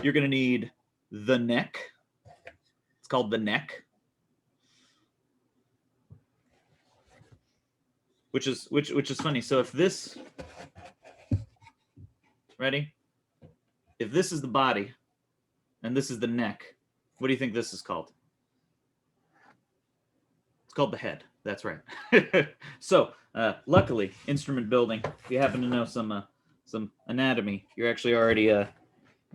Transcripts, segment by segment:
you're going to need the neck. It's called the neck. Which is funny. So if this, ready? If this is the body and this is the neck, what do you think this is called? It's called the head. That's right. So luckily, instrument building, if you happen to know some anatomy, you're actually already a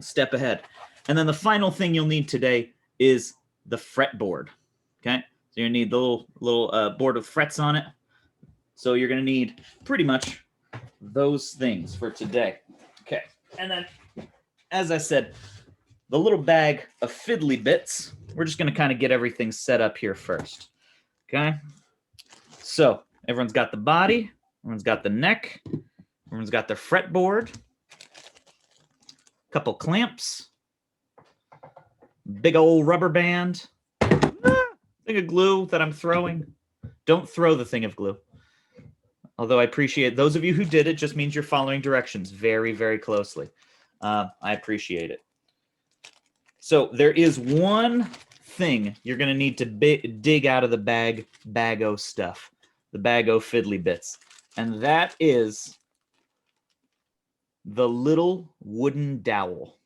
step ahead. And then the final thing you'll need today is the fretboard. Okay, so you need the little board with frets on it. So you're going to need pretty much those things for today. Okay, and then, as I said, the little bag of fiddly bits, we're just going to kind of get everything set up here first. Okay, so everyone's got the body, everyone's got the neck, everyone's got their fretboard, a couple clamps, big old rubber band, thing of glue that I'm throwing. Don't throw the thing of glue. Although I appreciate those of you who did it, just means you're following directions very, very closely. I appreciate it. So there is one thing you're going to need to dig out of the bag-o stuff, the bag-o fiddly bits, and that is the little wooden dowel.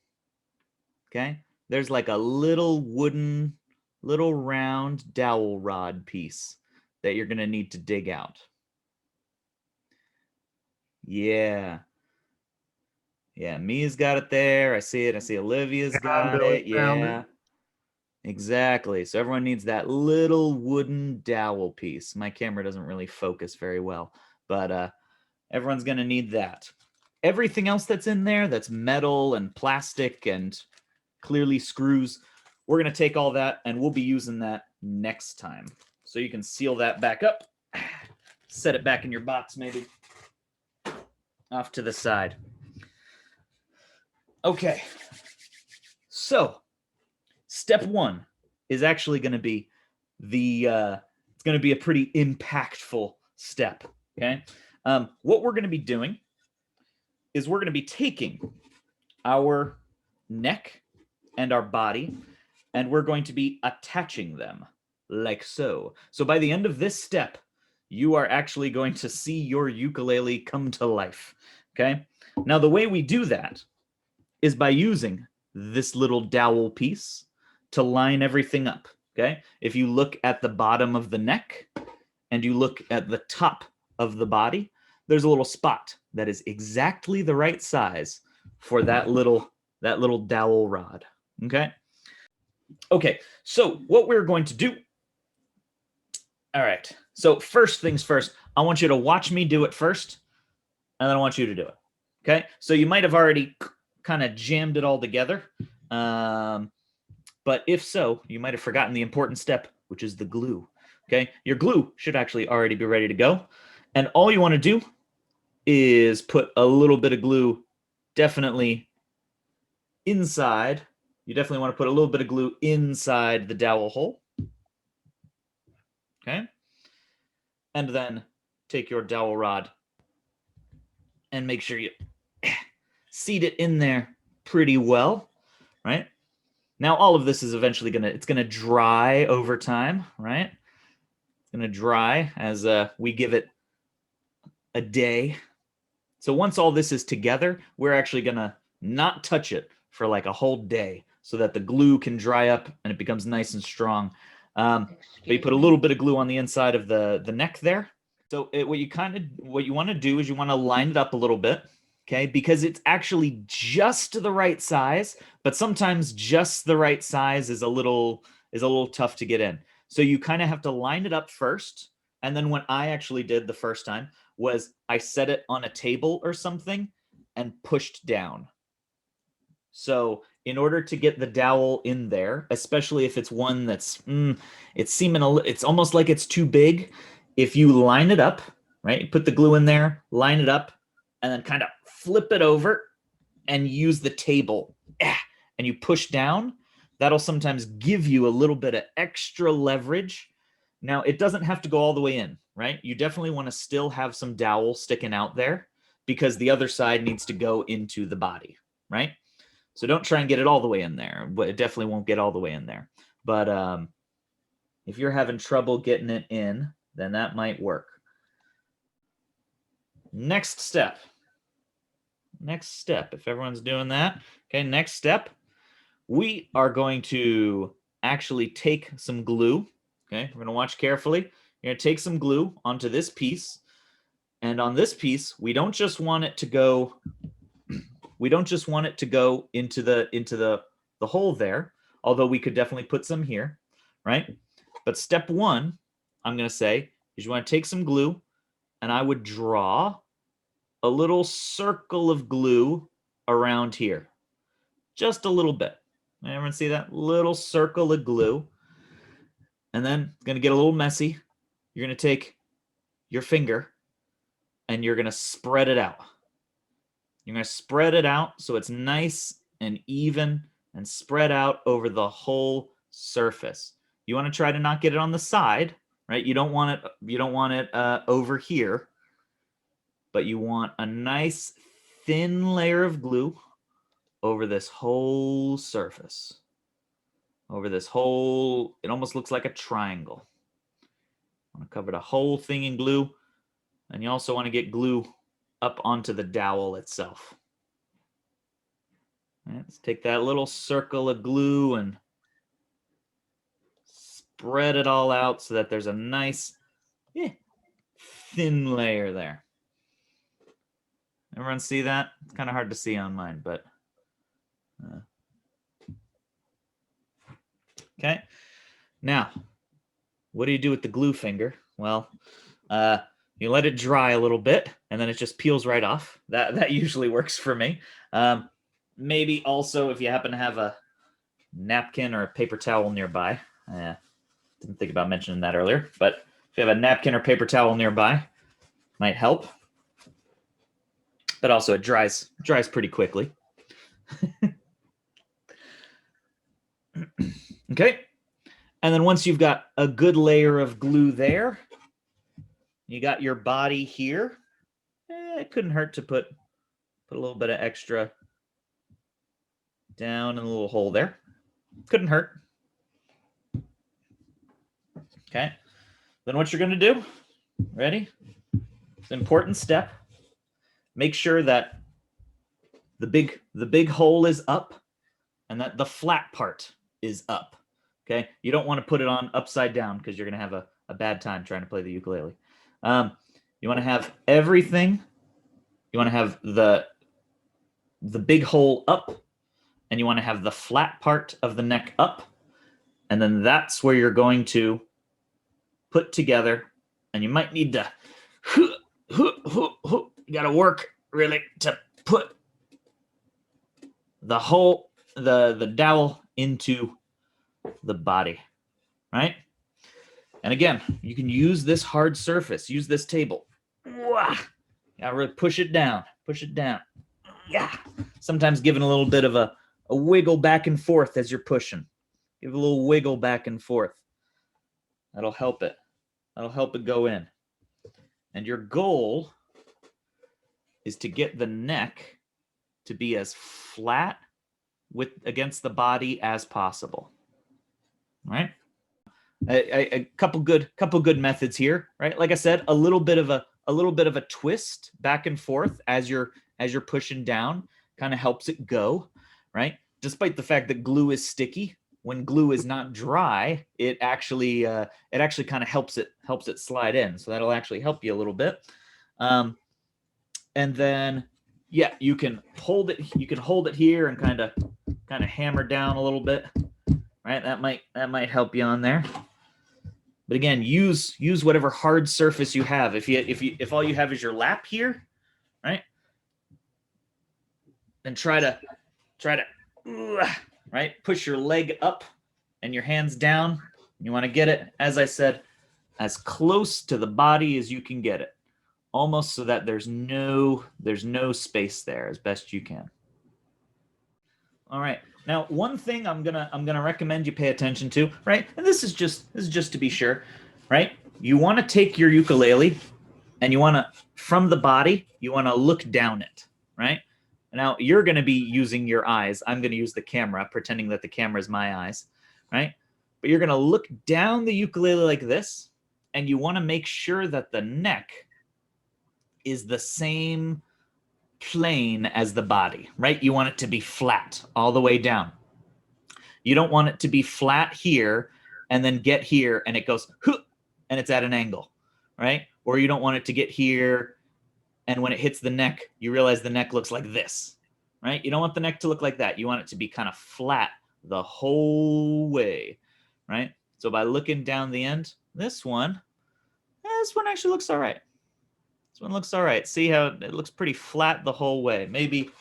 Okay? There's like a little wooden, little round dowel rod piece that you're going to need to dig out. Yeah. Yeah, Mia's got it there. I see it. I see Olivia's got it. Yeah. Exactly. So everyone needs that little wooden dowel piece. My camera doesn't really focus very well, but everyone's going to need that. Everything else that's in there that's metal and plastic and clearly screws, we're going to take all that and we'll be using that next time. So you can seal that back up, set it back in your box maybe. Off to the side. Okay, so step one is actually going to be it's going to be a pretty impactful step. Okay, what we're going to be doing is we're going to be taking our neck and our body, and we're going to be attaching them like so. So by the end of this step, you are actually going to see your ukulele come to life. Okay, now the way we do that is by using this little dowel piece to line everything up. Okay, if you look at the bottom of the neck and you look at the top of the body, there's a little spot that is exactly the right size for that little dowel rod. Okay, so what we're going to do, all right, so first things first, I want you to watch me do it first, and then I want you to do it. Okay, so you might have already kind of jammed it all together, but if so, you might have forgotten the important step, which is the glue. Okay, your glue should actually already be ready to go, and all you want to do is put a little bit of glue definitely inside. You definitely want to put a little bit of glue inside the dowel hole. Okay, and then take your dowel rod and make sure you seat it in there pretty well, right? Now all of this is eventually it's gonna dry over time, right? It's gonna dry as we give it a day. So once all this is together, we're actually gonna not touch it for like a whole day so that the glue can dry up and it becomes nice and strong. But you put a little bit of glue on the inside of the neck there. So what you want to do is you want to line it up a little bit, okay? Because it's actually just the right size, but sometimes just the right size is a little tough to get in. So you kind of have to line it up first, and then what I actually did the first time was I set it on a table or something and pushed down. So in order to get the dowel in there, especially if it's one that's it's almost like it's too big. If you line it up, right, you put the glue in there, line it up, and then kind of flip it over and use the table, and you push down, that'll sometimes give you a little bit of extra leverage. Now, it doesn't have to go all the way in, right? You definitely want to still have some dowel sticking out there because the other side needs to go into the body, right? So don't try and get it all the way in there. But it definitely won't get all the way in there. But if you're having trouble getting it in, then that might work. Next step. If everyone's doing that. Okay, next step. We are going to actually take some glue. Okay, we're going to watch carefully. You're going to take some glue onto this piece. And on this piece, we don't just want it to go into the hole there, although we could definitely put some here, right? But step one, I'm going to say, is you want to take some glue, and I would draw a little circle of glue around here. Just a little bit. Everyone see that? Little circle of glue. And then it's going to get a little messy. You're going to take your finger and you're going to spread it out. You're going to spread it out so it's nice and even and spread out over the whole surface. You want to try to not get it on the side, right? You don't want it over here, but you want a nice thin layer of glue over this whole surface. Over this whole, it almost looks like a triangle. I want to cover the whole thing in glue, and you also want to get glue up onto the dowel itself. All right, let's take that little circle of glue and spread it all out so that there's a nice thin layer there. Everyone see that? It's kind of hard to see on mine, but okay. Now, what do you do with the glue finger? Well, you let it dry a little bit, and then it just peels right off. That usually works for me. Maybe also if you happen to have a napkin or a paper towel nearby. Didn't think about mentioning that earlier, but if you have a napkin or paper towel nearby, might help. But also it dries pretty quickly. Okay. And then once you've got a good layer of glue there, you got your body here. It couldn't hurt to put a little bit of extra down in the little hole there. Couldn't hurt. Okay. Then what you're going to do, ready? It's an important step. Make sure that the big hole is up and that the flat part is up. Okay, you don't want to put it on upside down because you're going to have a bad time trying to play the ukulele. You want to have everything. You want to have the big hole up, and you want to have the flat part of the neck up, and then that's where you're going to put together. And you might need to, you got to work really to put the whole the dowel into the body, right? And again, you can use this hard surface, use this table. Yeah, really push it down. Yeah. Sometimes giving a little bit of a wiggle back and forth as you're pushing. Give a little wiggle back and forth. That'll help it. That'll help it go in. And your goal is to get the neck to be as flat against the body as possible. All right? A couple good methods here, right? Like I said, a little bit of a twist back and forth as you're pushing down kind of helps it go, right? Despite the fact that glue is sticky, when glue is not dry, it actually kind of helps it slide in. So that'll actually help you a little bit. And then yeah, you can hold it. You can hold it here and kind of hammer down a little bit, right? That might help you on there. But again, use whatever hard surface you have. If all you have is your lap here, right? Then try to right, push your leg up and your hands down. You want to get it, as I said, as close to the body as you can get it, almost so that there's no space there, as best you can. All right. Now, one thing I'm gonna recommend you pay attention to, right? And this is just to be sure, right? You want to take your ukulele, and you want to, from the body, you want to look down it, right? Now you're going to be using your eyes. I'm going to use the camera, pretending that the camera is my eyes, right? But you're going to look down the ukulele like this, and you want to make sure that the neck is the same plane as the body, right? You want it to be flat all the way down. You don't want it to be flat here and then get here and it goes, and it's at an angle, right? Or you don't want it to get here and when it hits the neck, you realize the neck looks like this, right? You don't want the neck to look like that. You want it to be kind of flat the whole way, right? So by looking down the end, this one actually looks all right. This one looks all right. See how it looks pretty flat the whole way. Maybe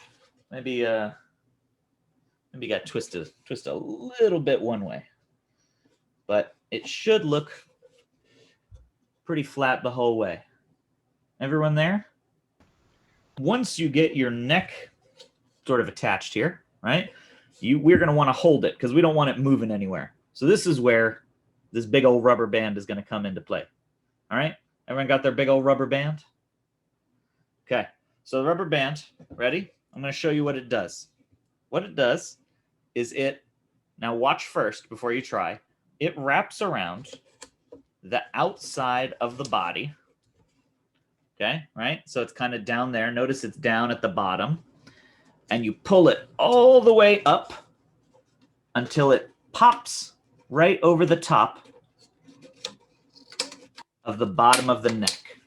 got twist a little bit one way, but it should look pretty flat the whole way. Everyone there? Once you get your neck sort of attached here, right? We're going to want to hold it because we don't want it moving anywhere. So this is where this big old rubber band is going to come into play. All right? Everyone got their big old rubber band? Okay. So the rubber band, ready? I'm going to show you what it does. What it does is now watch first before you try. It wraps around the outside of the body. Okay, right? So it's kind of down there. Notice it's down at the bottom. And you pull it all the way up until it pops right over the top of the bottom of the neck.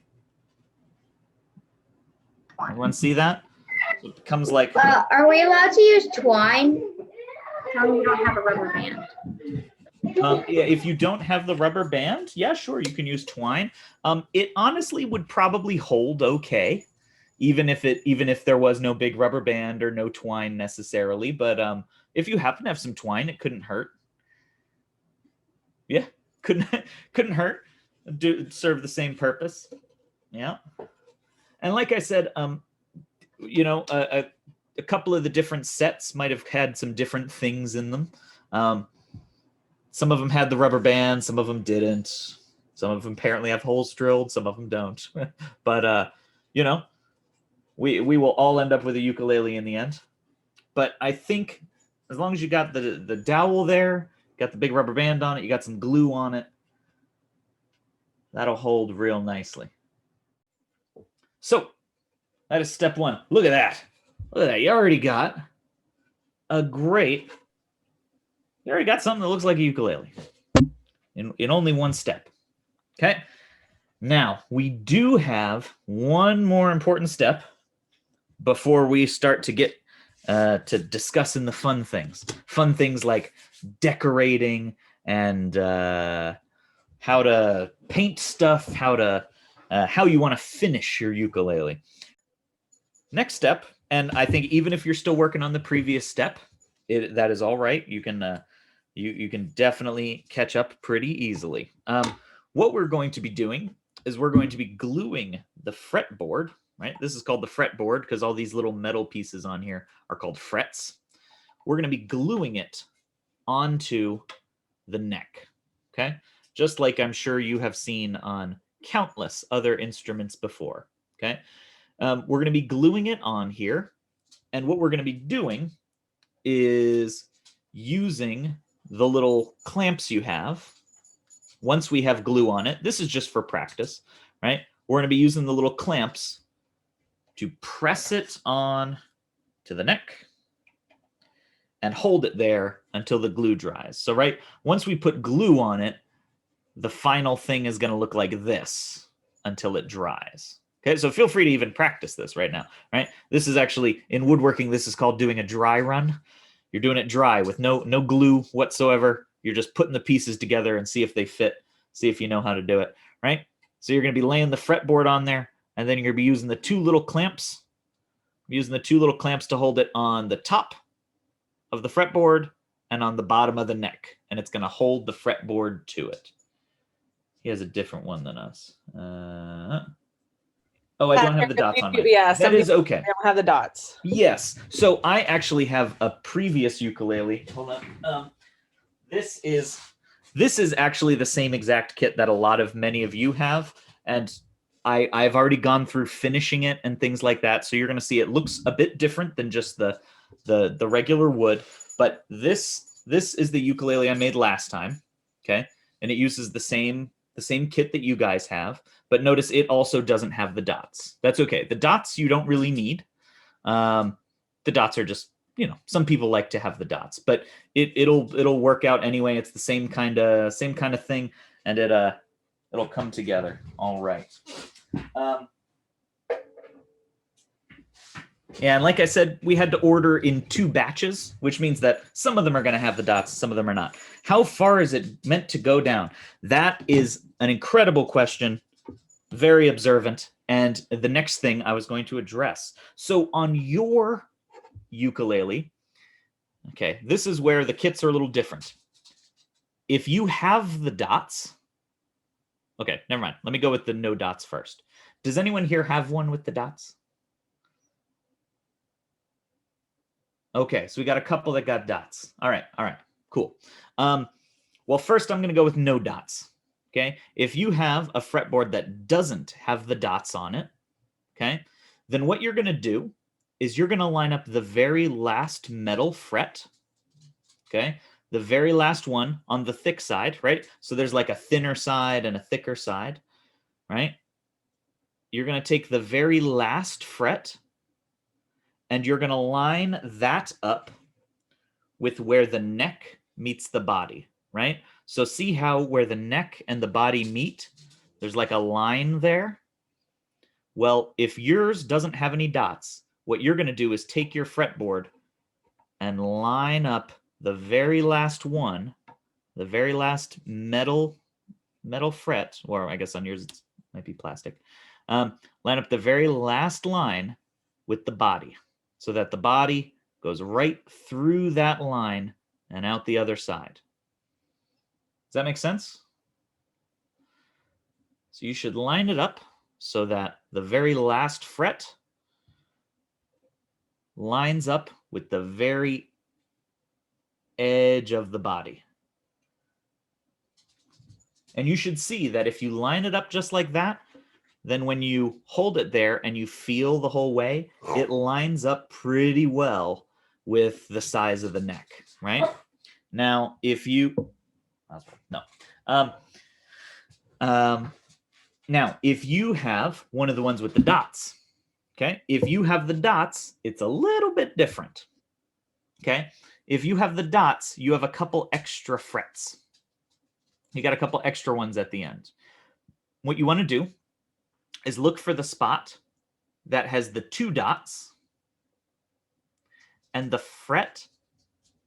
Everyone see that? So it becomes like... are we allowed to use twine? How do we don't have a rubber band? Yeah, if you don't have the rubber band, yeah, sure, you can use twine. It honestly would probably hold okay, even if there was no big rubber band or no twine necessarily. But if you happen to have some twine, it couldn't hurt. Yeah, couldn't hurt. Serve the same purpose. Yeah, and like I said, a couple of the different sets might have had some different things in them. Some of them had the rubber band, some of them didn't. Some of them apparently have holes drilled, some of them don't. But we will all end up with a ukulele in the end. But I think as long as you got the dowel there, got the big rubber band on it, you got some glue on it, that'll hold real nicely. So that is step one. Look at that. Look at that. You already got something that looks like a ukulele in only one step. Okay. Now we do have one more important step before we start to get to discussing the fun things like decorating and how to paint stuff, how you want to finish your ukulele. Next step, and I think even if you're still working on the previous step, that is all right. You can you can definitely catch up pretty easily. What we're going to be doing is we're going to be gluing the fretboard, right? This is called the fretboard because all these little metal pieces on here are called frets. We're going to be gluing it onto the neck, okay? Just like I'm sure you have seen on countless other instruments before, okay? We're going to be gluing it on here, and what we're going to be doing is using the little clamps you have. Once we have glue on it, this is just for practice, right? We're going to be using the little clamps to press it on to the neck and hold it there until the glue dries. So, right, once we put glue on it, the final thing is going to look like this until it dries. Okay, so feel free to even practice this right now, right? This is actually, in woodworking, this is called doing a dry run. You're doing it dry with no glue whatsoever. You're just putting the pieces together and see if they fit, see if you know how to do it, right? So you're going to be laying the fretboard on there, and then you're going to be using the two little clamps. To hold it on the top of the fretboard and on the bottom of the neck, and it's going to hold the fretboard to it. He has a different one than us. Oh, I don't have the dots on mine. Yeah, that is okay. They don't have the dots. Yes. So I actually have a previous ukulele. Hold on. This is actually the same exact kit that many of you have, and I've already gone through finishing it and things like that. So you're going to see it looks a bit different than just the regular wood. But this is the ukulele I made last time. Okay. And it uses the same kit that you guys have. But notice it also doesn't have the dots. That's okay. The dots you don't really need. The dots are just, some people like to have the dots, but it'll work out anyway. It's the same kind of thing, and it'll come together all right. Yeah, and like I said, we had to order in 2 batches, which means that some of them are going to have the dots, some of them are not. How far is it meant to go down? That is an incredible question, very observant, and the next thing I was going to address. So on your ukulele, okay, this is where the kits are a little different. If you have the dots, okay, never mind. Let me go with the no dots first. Does anyone here have one with the dots? Okay, so we got a couple that got dots. All right, cool. Well, first I'm going to go with no dots. Okay, if you have a fretboard that doesn't have the dots on it, okay, then what you're going to do is you're going to line up the very last metal fret, okay, the very last one on the thick side, right? So there's like a thinner side and a thicker side, right? You're going to take the very last fret and you're going to line that up with where the neck meets the body, right? So see how where the neck and the body meet, there's like a line there. Well, if yours doesn't have any dots, what you're going to do is take your fretboard and line up the very last one, the very last metal fret, or I guess on yours it might be plastic. Line up the very last line with the body so that the body goes right through that line and out the other side. Does that make sense? So you should line it up so that the very last fret lines up with the very edge of the body. And you should see that if you line it up just like that, then when you hold it there and you feel the whole way, it lines up pretty well with the size of the neck, right? Now, if you, now, if you have one of the ones with the dots, okay, if you have the dots, it's a little bit different, okay? If you have the dots, you have a couple extra frets. You got a couple extra ones at the end. What you want to do is look for the spot that has the 2 dots and the fret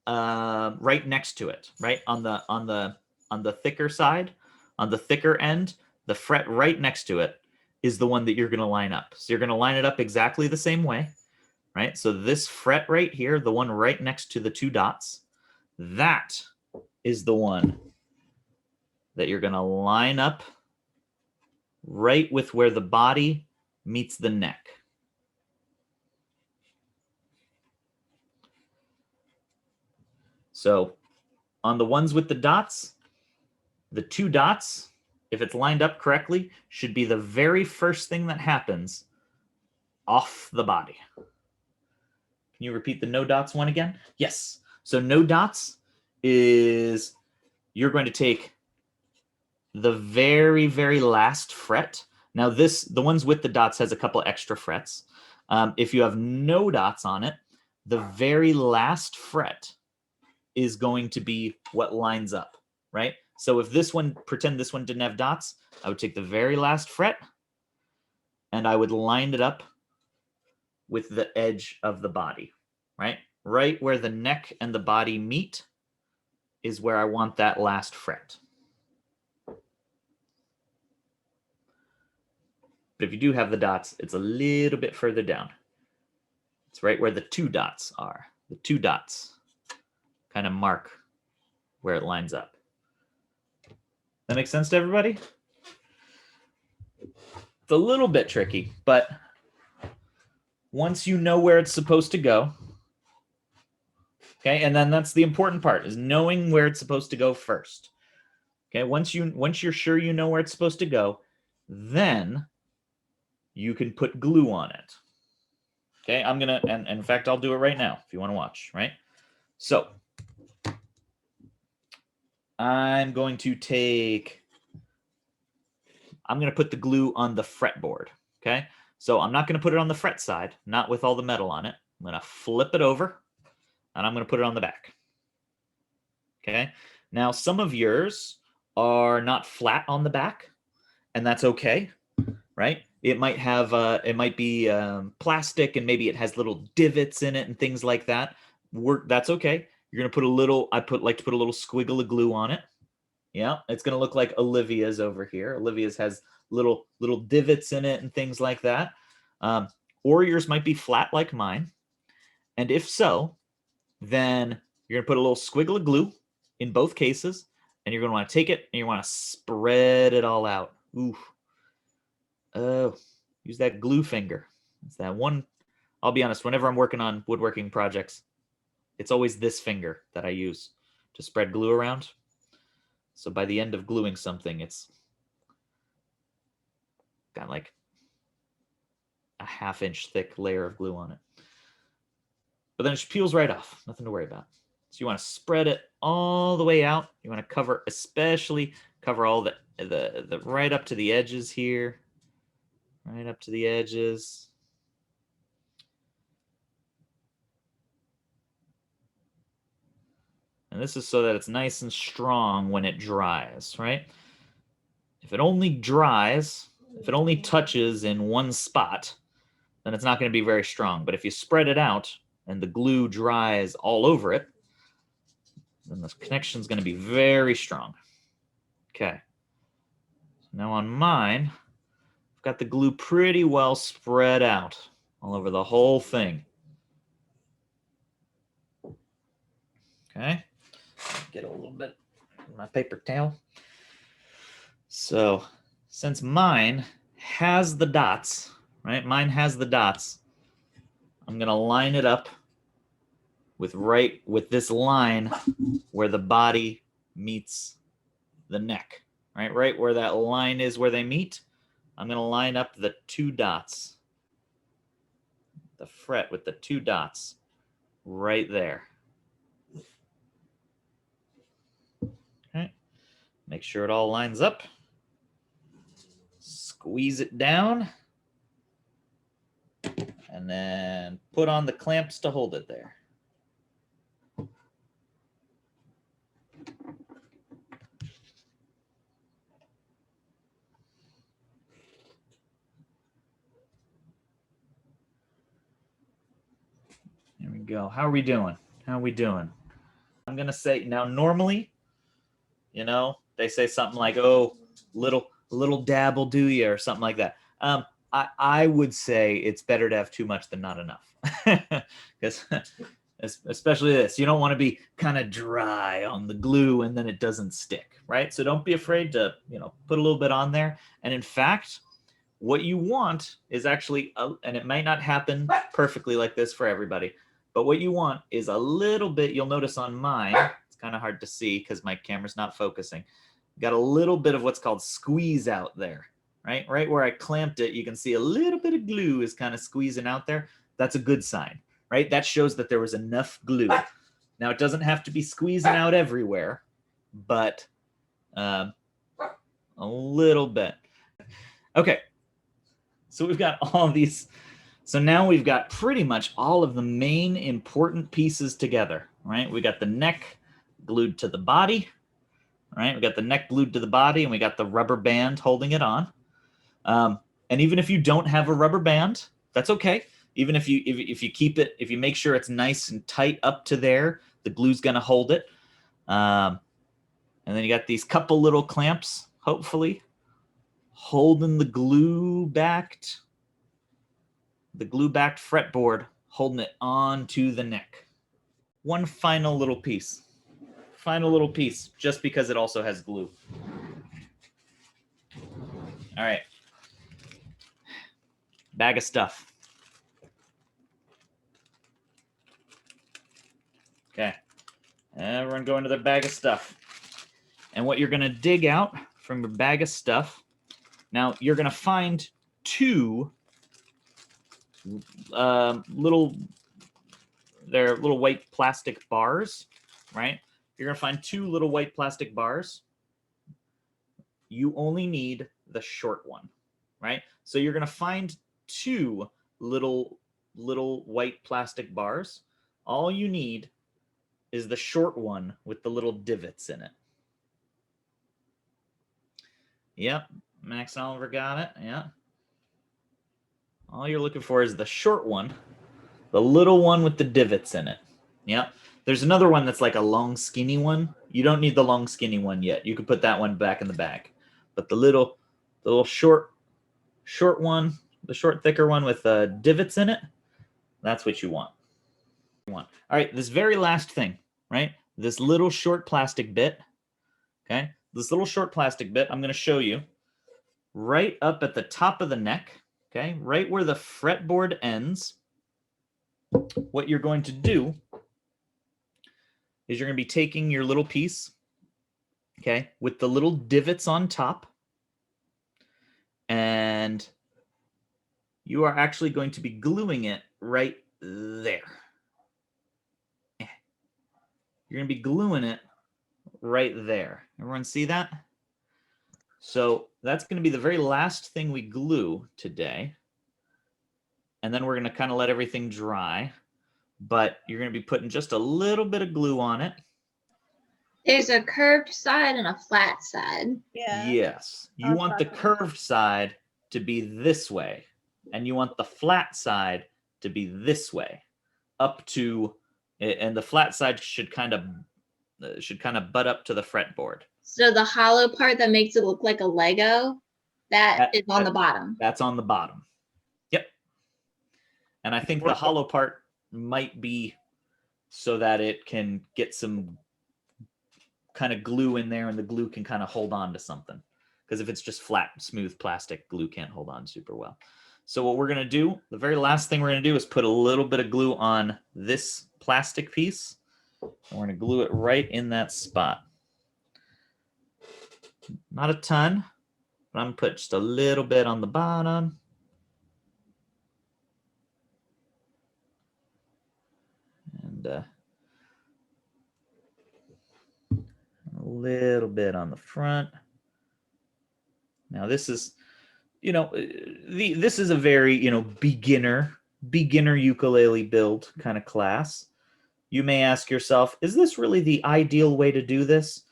right next to it, right on the thicker side, on the thicker end, the fret right next to it is the one that you're going to line up. So you're going to line it up exactly the same way, right? So this fret right here, the one right next to the 2 dots, that is the one that you're going to line up right with where the body meets the neck. So on the ones with the dots, the 2 dots, if it's lined up correctly, should be the very first thing that happens off the body. Can you repeat the no dots one again? Yes. So no dots is you're going to take the very, very last fret. Now the ones with the dots has a couple extra frets. If you have no dots on it, the very last fret is going to be what lines up, right? So if this one, pretend this one didn't have dots, I would take the very last fret and I would line it up with the edge of the body, right? Right where the neck and the body meet is where I want that last fret. But if you do have the dots, it's a little bit further down. It's right where the 2 dots are. The 2 dots kind of mark where it lines up. That makes sense to everybody? It's a little bit tricky, but once you know where it's supposed to go, okay, and then that's the important part, is knowing where it's supposed to go first. Okay, once you're sure you know where it's supposed to go, then you can put glue on it. Okay, I'm gonna, and in fact, I'll do it right now if you want to watch, right? So I'm going to put the glue on the fretboard, okay? So I'm not gonna put it on the fret side, not with all the metal on it. I'm gonna flip it over, and I'm gonna put it on the back, okay? Now, some of yours are not flat on the back, and that's okay, right? It might have, it might be plastic, and maybe it has little divots in it and things like that. That's okay. You're gonna put a little. Like to put a little squiggle of glue on it. Yeah, it's gonna look like Olivia's over here. Olivia's has little divots in it and things like that. Or yours might be flat like mine. And if so, then you're gonna put a little squiggle of glue in both cases, and you're gonna want to take it and you want to spread it all out. Ooh. Oh, use that glue finger. It's that one. I'll be honest, whenever I'm working on woodworking projects, it's always this finger that I use to spread glue around. So by the end of gluing something, it's got like a ½ inch thick layer of glue on it. But then it just peels right off. Nothing to worry about. So you want to spread it all the way out. You want to especially cover all the right up to the edges here. Right up to the edges. And this is so that it's nice and strong when it dries, right? If it only touches in one spot, then it's not going to be very strong. But if you spread it out and the glue dries all over it, then the connection is going to be very strong. Okay. Now on mine, I've got the glue pretty well spread out all over the whole thing. Okay. Get a little bit of my paper towel. So since mine has the dots, right? Mine has the dots. I'm going to line it up with this line where the body meets the neck, right? Right where that line is where they meet. I'm going to line up the two dots, the fret with the two dots right there. Okay. Make sure it all lines up. Squeeze it down. And then put on the clamps to hold it there. There we go. How are we doing? How are we doing? I'm going to say, now normally, they say something like, oh, little dab will do you, or something like that. I would say it's better to have too much than not enough. Because especially this, you don't want to be kind of dry on the glue and then it doesn't stick, right? So don't be afraid to, put a little bit on there. And in fact, what you want is actually, and it might not happen perfectly like this for everybody, but what you want is a little bit. You'll notice on mine, it's kind of hard to see because my camera's not focusing. Got a little bit of what's called squeeze out there, right? Right where I clamped it, you can see a little bit of glue is kind of squeezing out there. That's a good sign, right? That shows that there was enough glue. Now, it doesn't have to be squeezing out everywhere, but a little bit. Okay, so we've got all these. So now we've got pretty much all of the main important pieces together, right? We got the neck glued to the body, right? We got the neck glued to the body, and we got the rubber band holding it on. And even if you don't have a rubber band, that's okay. Even if you keep it, if you make sure it's nice and tight up to there, the glue's gonna hold it. And then you got these couple little clamps, hopefully, holding the glue-backed fretboard, holding it onto the neck. One final little piece, just because it also has glue. All right. Bag of stuff. Okay. Everyone go into their bag of stuff. And what you're going to dig out from your bag of stuff, now you're going to find two they're little white plastic bars, right? You're gonna find 2 little white plastic bars. You only need the short one, right? So you're gonna find 2 little white plastic bars. All you need is the short one with the little divots in it. Yep, Max Oliver got it. Yeah. All you're looking for is the short one, the little one with the divots in it. Yep. There's another one that's like a long, skinny one. You don't need the long, skinny one yet. You can put that one back in the bag. But the little short one, the short, thicker one with divots in it, that's what you want. All right, this very last thing, right? This little short plastic bit, okay? This little short plastic bit, I'm going to show you right up at the top of the neck, okay? Right where the fretboard ends. What you're going to do is you're going to be taking your little piece, okay, with the little divots on top, and you are actually going to be gluing it right there. You're going to be gluing it right there. Everyone see that? So that's going to be the very last thing we glue today. And then we're going to kind of let everything dry. But you're going to be putting just a little bit of glue on it. There's a curved side and a flat side. Yeah. Yes. You want the curved side to be this way. And you want the flat side to be this way. Up to, and the flat side should kind of butt up to the fretboard. So the hollow part that makes it look like a Lego, that is on the bottom. That's on the bottom. Yep. And I think the hollow part might be so that it can get some kind of glue in there and the glue can kind of hold on to something. Because if it's just flat, smooth plastic, glue can't hold on super well. So what we're going to do, the very last thing we're going to do is put a little bit of glue on this plastic piece. And we're going to glue it right in that spot. Not a ton, but I'm going to put just a little bit on the bottom. And a little bit on the front. Now this is, this is a very, beginner ukulele build kind of class. You may ask yourself, is this really the ideal way to do this?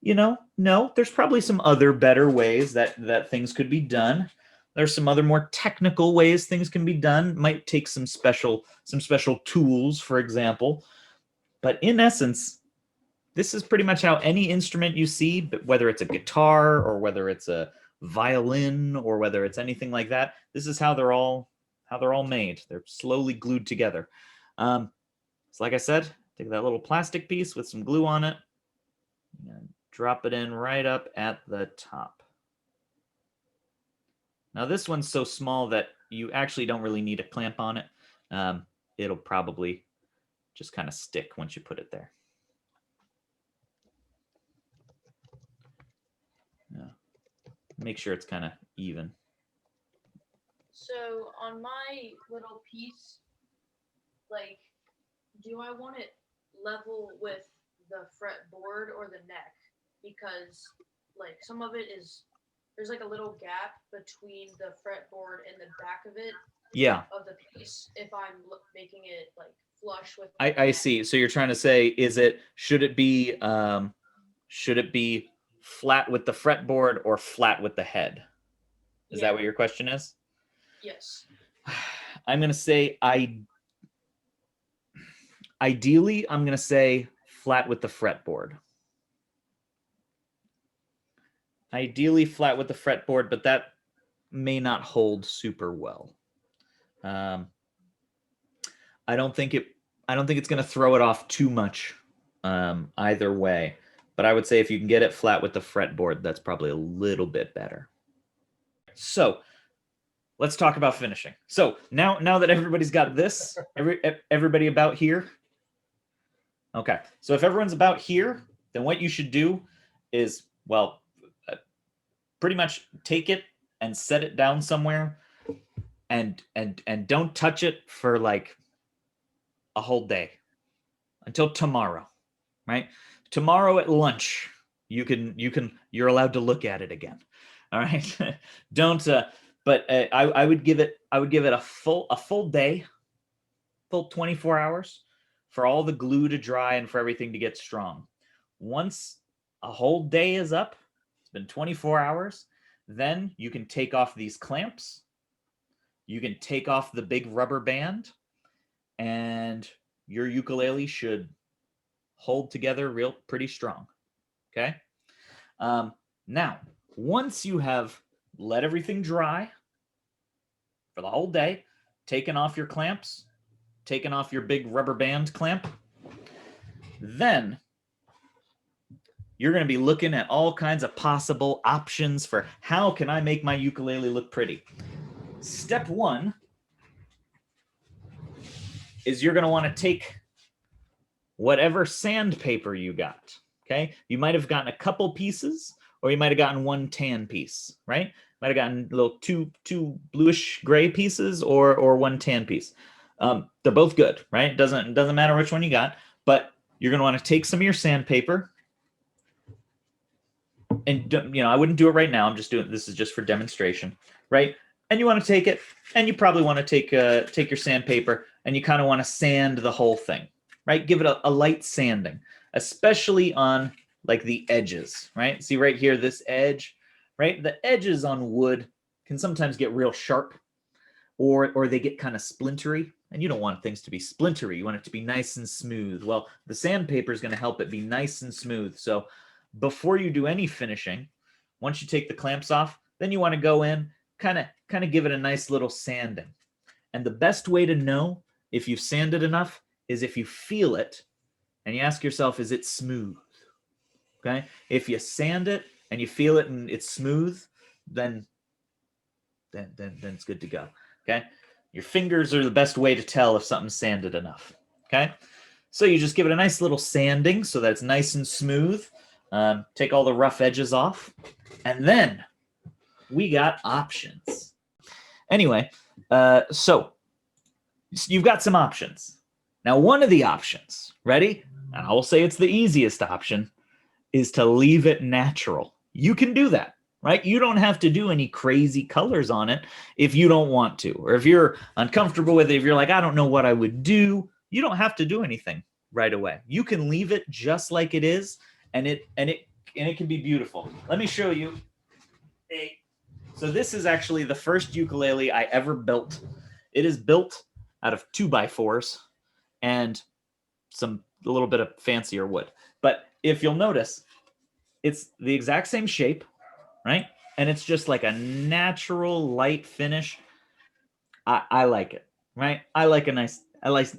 No, there's probably some other better ways that things could be done. There's some other more technical ways things can be done. Might take some special tools, for example. But in essence, this is pretty much how any instrument you see, whether it's a guitar or whether it's a violin or whether it's anything like that, this is how they're all made. They're slowly glued together. So like I said, take that little plastic piece with some glue on it and drop it in right up at the top. Now this one's so small that you actually don't really need a clamp on it. It'll probably just kind of stick once you put it there. Yeah. Make sure it's kind of even. So on my little piece, like, do I want it level with the fretboard or the neck? Because like some of it is, there's like a little gap between the fretboard and the back of it. Yeah. Of the piece, if I'm making it like flush with. I see. So you're trying to say, should it be flat with the fretboard or flat with the head? Is that what your question is? Yes. I'm going to say ideally, I'm going to say flat with the fretboard. Ideally flat with the fretboard, but that may not hold super well. I don't think it's going to throw it off too much either way. But I would say if you can get it flat with the fretboard, that's probably a little bit better. So let's talk about finishing. So now that everybody's got this, everybody about here. Okay, so if everyone's about here, then what you should do is, well, pretty much take it and set it down somewhere and don't touch it for like a whole day until tomorrow, right? Tomorrow at lunch, you're allowed to look at it again. All right. Don't but I would give it a full day, full 24 hours for all the glue to dry and for everything to get strong. Once a whole day is up, it's been 24 hours, then you can take off these clamps. You can take off the big rubber band, and your ukulele should hold together pretty strong. Okay. Now, once you have let everything dry for the whole day, taken off your clamps, taken off your big rubber band clamp, then you're going to be looking at all kinds of possible options for how can I make my ukulele look pretty. Step one is you're going to want to take whatever sandpaper you got. Okay. You might have gotten a couple pieces, or you might have gotten one tan piece, right? Might have gotten little two bluish gray pieces or one tan piece. They're both good, right? It doesn't matter which one you got, but you're going to want to take some of your sandpaper. And I wouldn't do it right now. I'm just doing this is just for demonstration, right? And you want to take it, and you probably want to take your sandpaper, and you kind of want to sand the whole thing, right? Give it a light sanding, especially on like the edges, right? See right here, this edge, right? The edges on wood can sometimes get real sharp, or they get kind of splintery, and you don't want things to be splintery. You want it to be nice and smooth. Well, the sandpaper is going to help it be nice and smooth. So before you do any finishing, once you take the clamps off, then you want to go in, kind of give it a nice little sanding. And the best way to know if you've sanded enough is if you feel it and you ask yourself, is it smooth? Okay. If you sand it and you feel it and it's smooth, then it's good to go. Okay. Your fingers are the best way to tell if something's sanded enough. Okay. So you just give it a nice little sanding so that it's nice and smooth. Take all the rough edges off, and then we got options. Anyway, so you've got some options. Now, one of the options, ready? And I will say it's the easiest option, is to leave it natural. You can do that, right? You don't have to do any crazy colors on it if you don't want to, or if you're uncomfortable with it, if you're like, I don't know what I would do, you don't have to do anything right away. You can leave it just like it is, and it can be beautiful. Let me show you. So this is actually the first ukulele I ever built. It is built out of 2x4s and a little bit of fancier wood. But if you'll notice, it's the exact same shape, right? And it's just like a natural light finish. I like it, right? I like a nice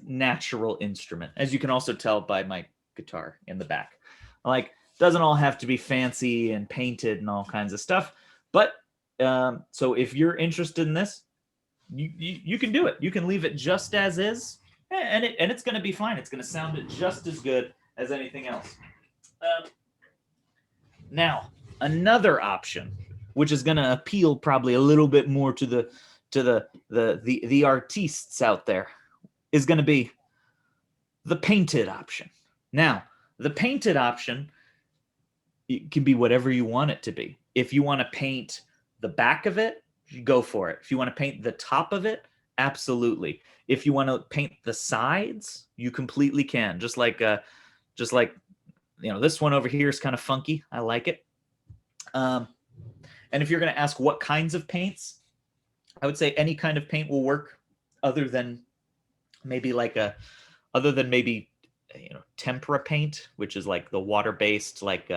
natural instrument, as you can also tell by my guitar in the back. Like, doesn't all have to be fancy and painted and all kinds of stuff. But so if you're interested in this, you can do it. You can leave it just as is, and it's going to be fine. It's going to sound just as good as anything else. Now, another option, which is going to appeal probably a little bit more to the artists out there, is going to be the painted option. Now, the painted option, it can be whatever you want it to be. If you want to paint the back of it, you go for it. If you want to paint the top of it, absolutely. If you want to paint the sides, you completely can. Just like this one over here is kind of funky. I like it. And if you're going to ask what kinds of paints, I would say any kind of paint will work, other than maybe tempera paint, which is like the water-based, like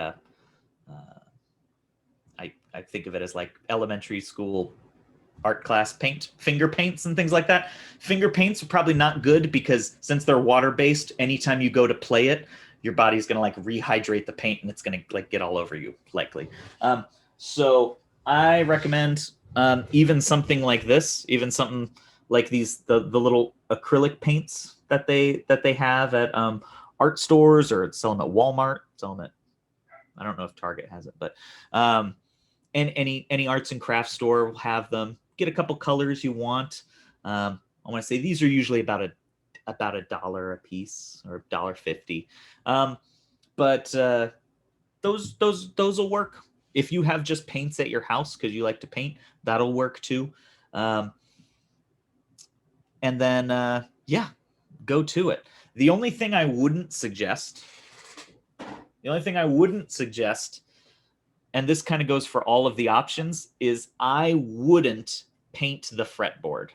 I think of it as like elementary school art class paint, finger paints and things like that. Finger paints are probably not good because since they're water-based, anytime you go to play it, your body's going to like rehydrate the paint and it's going to like get all over you likely. So I recommend even something like this, even something like these, the little acrylic paints that they have at art stores, or sell them at Walmart, I don't know if Target has it, but and any arts and crafts store will have them. get a couple colors you want. I want to say these are usually about $1 a piece or $1.50. But those will work. If you have just paints at your house because you like to paint, that'll work too. And then yeah, go to it. The only thing I wouldn't suggest, and this kind of goes for all of the options, is I wouldn't paint the fretboard.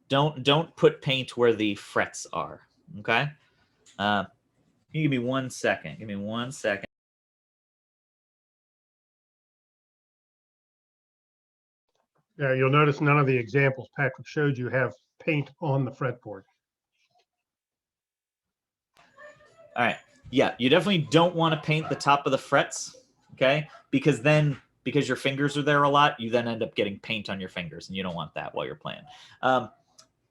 Don't put paint where the frets are. Okay. Give me 1 second. Give me 1 second. Yeah, you'll notice none of the examples Patrick showed you have paint on the fretboard. All right. Yeah, you definitely don't want to paint the top of the frets, okay? Because your fingers are there a lot, you then end up getting paint on your fingers, and you don't want that while you're playing.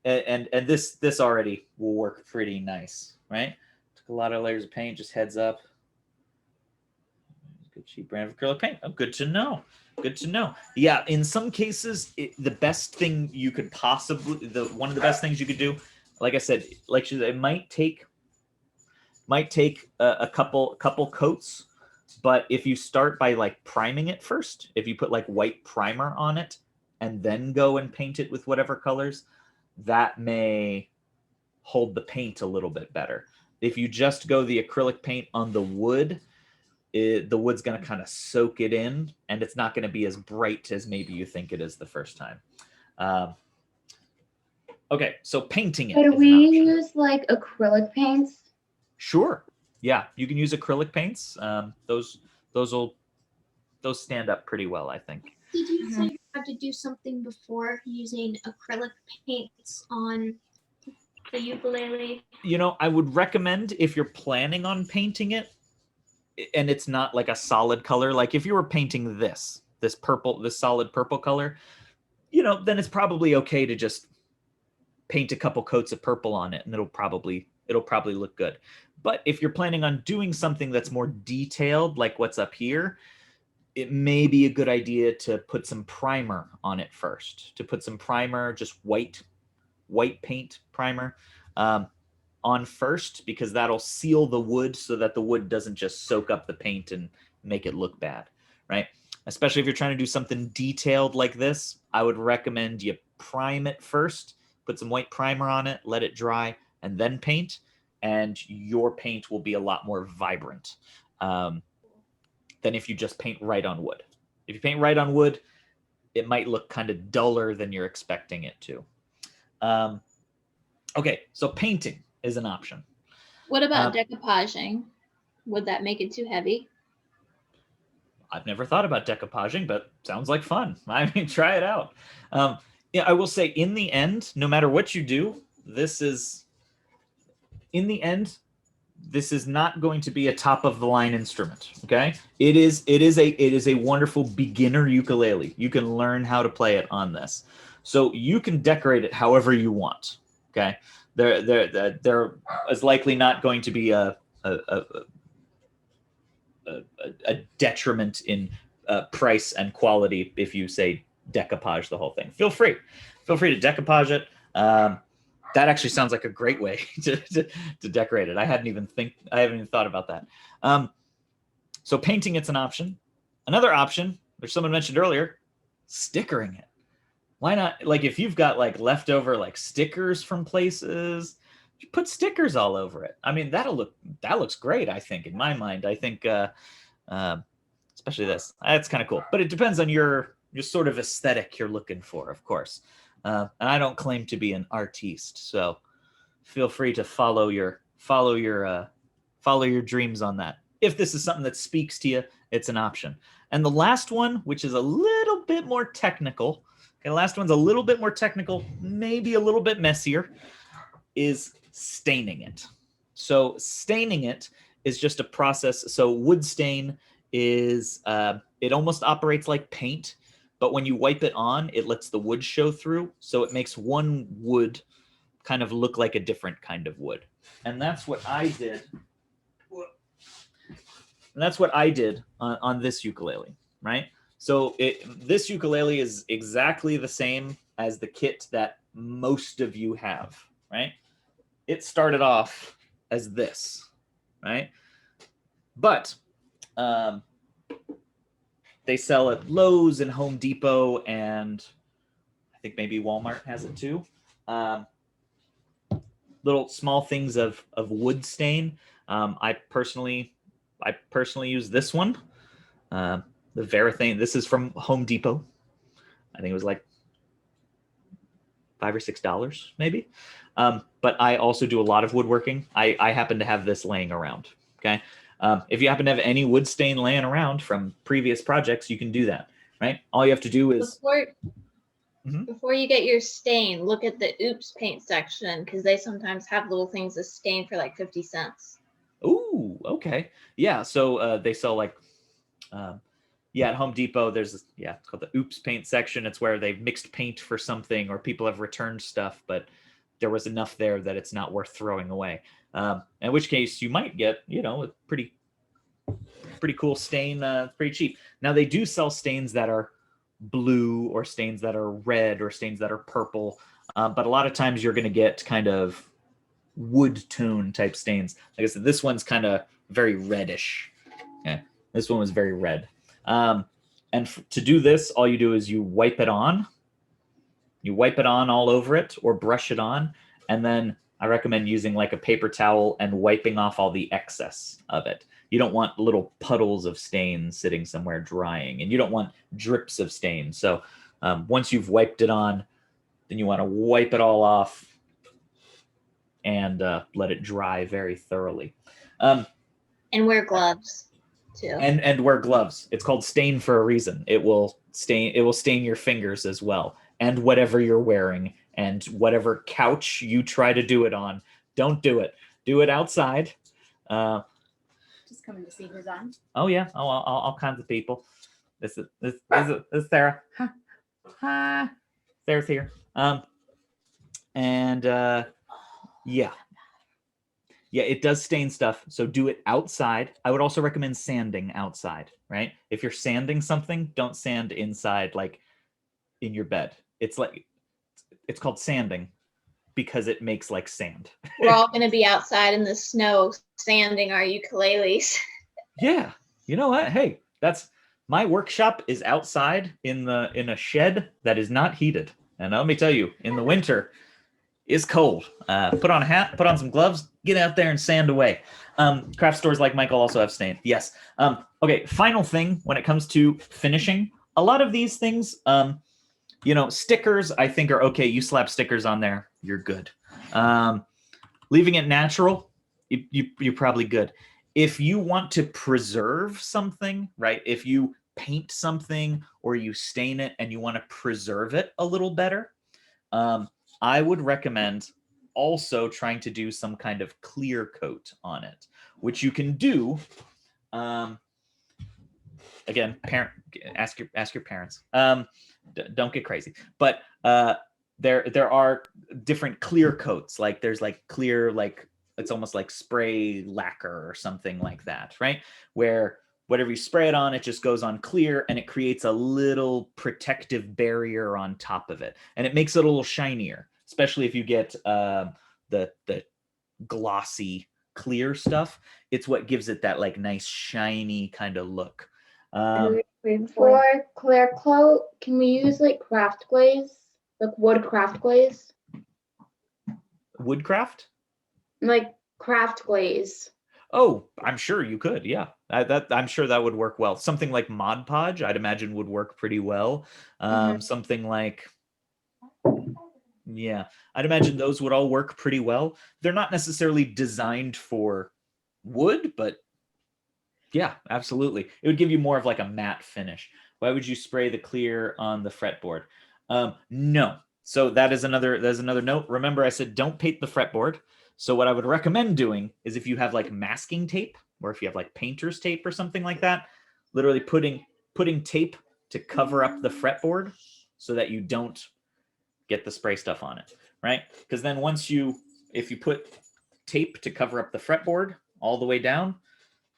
And this already will work pretty nice, right? Took a lot of layers of paint, just heads up. Good cheap brand of acrylic paint. Oh, good to know. Good to know. Yeah, in some cases, the best thing you could possibly, one of the best things you could do, like I said, it might take a couple coats, but if you start by like priming it first, if you put like white primer on it and then go and paint it with whatever colors, that may hold the paint a little bit better. If you just go the acrylic paint on the wood, the wood's going to kind of soak it in, and it's not going to be as bright as maybe you think it is the first time. Okay, so painting it. Could we use like acrylic paints? Sure. Yeah, you can use acrylic paints. Those stand up pretty well, I think. Did you say you had to do something before using acrylic paints on the ukulele? You know, I would recommend, if you're planning on painting it, and it's not like a solid color, like if you were painting this solid purple color, you know, then it's probably okay to just paint a couple coats of purple on it, and it'll probably look good. But if you're planning on doing something that's more detailed, like what's up here, it may be a good idea to put some primer on it first. To put some primer, just white paint primer on first, because that'll seal the wood so that the wood doesn't just soak up the paint and make it look bad, right? Especially if you're trying to do something detailed like this, I would recommend you prime it first, put some white primer on it, let it dry, and then paint, and your paint will be a lot more vibrant than if you just paint right on wood. If you paint right on wood, it might look kind of duller than you're expecting it to. Okay, so painting is an option. What about decoupaging? Would that make it too heavy? I've never thought about decoupaging, but sounds like fun. I mean, try it out. Yeah, I will say, in the end, no matter what you do, this is not going to be a top of the line instrument. Okay, it is a wonderful beginner ukulele. You can learn how to play it on this, so you can decorate it however you want. Okay, there is likely not going to be a detriment in price and quality if you say decoupage the whole thing. Feel free to decoupage it. That actually sounds like a great way to decorate it. I haven't even thought about that. So painting, it's an option. Another option, which someone mentioned earlier, stickering it. Why not? Like, if you've got like leftover like stickers from places, you put stickers all over it. I mean, that looks great. I think, in my mind, especially this, that's kind of cool. But it depends on your sort of aesthetic you're looking for, of course. And I don't claim to be an artiste, so feel free to follow your dreams on that. If this is something that speaks to you, it's an option. And the last one, which is a little bit more technical, the last one's a little bit more technical, maybe a little bit messier, is staining it. So staining it is just a process. So wood stain is, it almost operates like paint, but when you wipe it on, it lets the wood show through. So it makes one wood kind of look like a different kind of wood. And that's what I did. And that's what I did on this ukulele, right? So this ukulele is exactly the same as the kit that most of you have, right? It started off as this, right? But they sell at Lowe's and Home Depot, and I think maybe Walmart has it too. Little small things of wood stain. I personally use this one. The Verathane. This is from Home Depot. I think it was like $5 or $6, maybe. But I also do a lot of woodworking. I happen to have this laying around. Okay. If you happen to have any wood stain laying around from previous projects, you can do that, right? All you have to do is Before you get your stain, look at the Oops paint section because they sometimes have little things that stain for like 50 cents. Ooh, okay. Yeah, so they sell like at Home Depot there's this, it's called the Oops paint section. It's where they've mixed paint for something or people have returned stuff, but there was enough there that it's not worth throwing away. In which case you might get, a pretty cool stain, pretty cheap. Now they do sell stains that are blue or stains that are red or stains that are purple, but a lot of times you're going to get kind of wood tone type stains. Like I said, this one's kind of very reddish. Okay, this one was very red. To do this, all you do is you wipe it on. You wipe it on all over it or brush it on, and then I recommend using like a paper towel and wiping off all the excess of it. You don't want little puddles of stain sitting somewhere drying, and you don't want drips of stain. So once you've wiped it on, then you want to wipe it all off and let it dry very thoroughly. And wear gloves too. And wear gloves. It's called stain for a reason. It will stain your fingers as well, and whatever you're wearing, and whatever couch you try to do it on. Don't do it. Do it outside. Just coming to see who's on. Oh yeah, all kinds of people. This is Sarah. Hi. Sarah's here. Yeah, it does stain stuff. So do it outside. I would also recommend sanding outside, right? If you're sanding something, don't sand inside, like in your bed. It's called sanding because it makes like sand. We're all going to be outside in the snow sanding our ukuleles. Yeah. You know what? Hey, that's my workshop is outside in a shed that is not heated. And let me tell you, in the winter, it's cold. Put on a hat, put on some gloves, get out there and sand away. Craft stores like Michael also have stain. Yes. Okay. Final thing when it comes to finishing, a lot of these things, stickers I think are okay. You slap stickers on there, you're good. Leaving it natural, you're probably good. If you want to preserve something, right? If you paint something or you stain it and you want to preserve it a little better, I would recommend also trying to do some kind of clear coat on it, which you can do. Again, ask your parents. Don't get crazy, but there are different clear coats. Like there's like clear, like it's almost like spray lacquer or something like that, right? Where whatever you spray it on, it just goes on clear and it creates a little protective barrier on top of it, and it makes it a little shinier. Especially if you get the glossy clear stuff, it's what gives it that like nice shiny kind of look. For clear coat, can we use like craft glaze, like wood craft glaze? Woodcraft? Like craft glaze. Oh, I'm sure you could. Yeah, I'm sure that would work well. Something like Mod Podge, I'd imagine would work pretty well. Something like. Yeah, I'd imagine those would all work pretty well. They're not necessarily designed for wood, but yeah, absolutely. It would give you more of like a matte finish. Why would you spray the clear on the fretboard? No. So that's another note. Remember, I said don't paint the fretboard. So what I would recommend doing is if you have like masking tape, or if you have like painter's tape or something like that, literally putting tape to cover up the fretboard so that you don't get the spray stuff on it, right? Because then if you put tape to cover up the fretboard all the way down,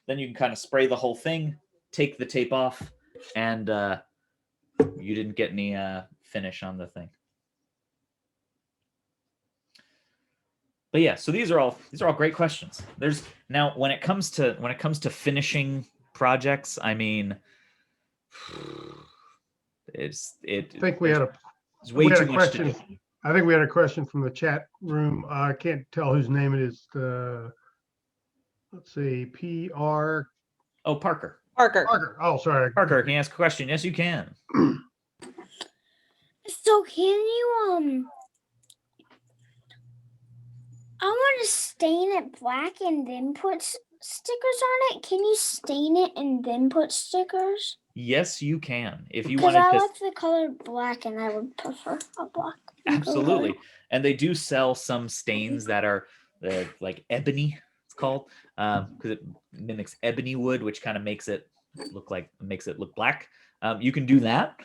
then you can kind of spray the whole thing, take the tape off, and You didn't get any finish on the thing. But yeah, so these are all great questions. There's now when it comes to finishing projects, I mean, I think we had there's way too much to question. do. I think we had a question from the chat room. I can't tell whose name it is. Let's see, PR Oh, Parker. Parker. Oh, sorry. Parker, can you ask a question? Yes, you can. So can you I want to stain it black and then put stickers on it. Can you stain it and then put stickers? Yes, you can. If you Because wanted I to, like the color black and I would prefer a black. absolutely. And they do sell some stains that are like ebony, it's called, because it mimics ebony wood, which kind of makes it look black. You can do that,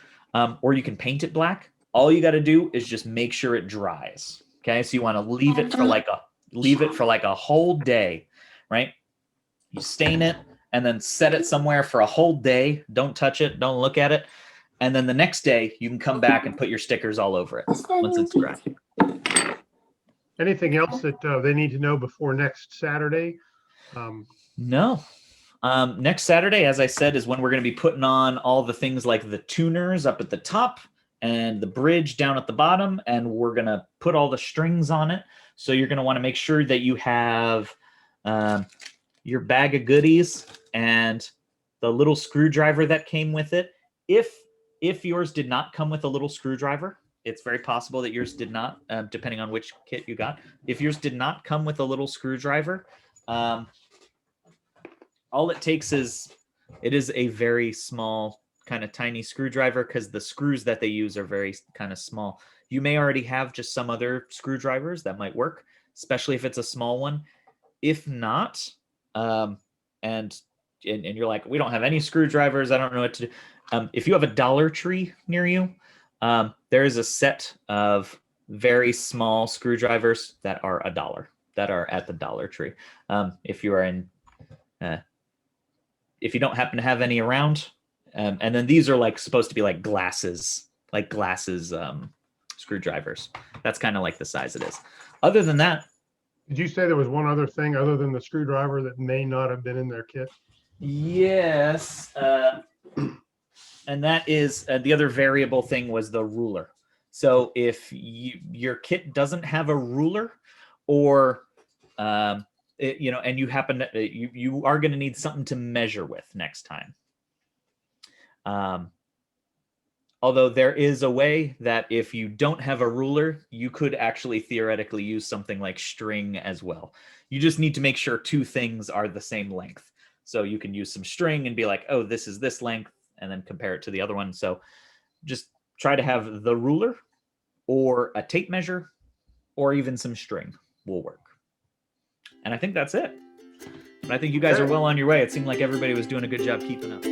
or you can paint it black. All you got to do is just make sure it dries. Okay, so you want to leave it for like a whole day, right? You stain it and then set it somewhere for a whole day. Don't touch it. Don't look at it. And then the next day you can come back and put your stickers all over it once it's dry. Anything else that they need to know before next Saturday? No. Next Saturday, as I said, is when we're going to be putting on all the things like the tuners up at the top and the bridge down at the bottom, and we're going to put all the strings on it. So you're going to want to make sure that you have your bag of goodies and the little screwdriver that came with it. If yours did not come with a little screwdriver, it's very possible that yours did not, depending on which kit you got. If yours did not come with a little screwdriver, all it takes is a very small, kind of tiny screwdriver, because the screws that they use are very kind of small. You may already have just some other screwdrivers that might work, especially if it's a small one. If not, and you're like, we don't have any screwdrivers, I don't know what to do. If you have a Dollar Tree near you, there is a set of very small screwdrivers that are $1 that are at the Dollar Tree. If you are in, if you don't happen to have any around, and then these are like supposed to be like glasses screwdrivers. That's kind of like the size it is. Other than that, Did you say there was one other thing other than the screwdriver that may not have been in their kit? yes, and that is the other variable thing was the ruler. So if your kit doesn't have a ruler, or and you happen to, you are going to need something to measure with next time. Although there is a way that if you don't have a ruler, you could actually theoretically use something like string as well. You just need to make sure two things are the same length. So you can use some string and be like, oh, this is this length, and then compare it to the other one. So just try to have the ruler or a tape measure or even some string will work. And I think that's it. And I think you guys are well on your way. It seemed like everybody was doing a good job keeping up.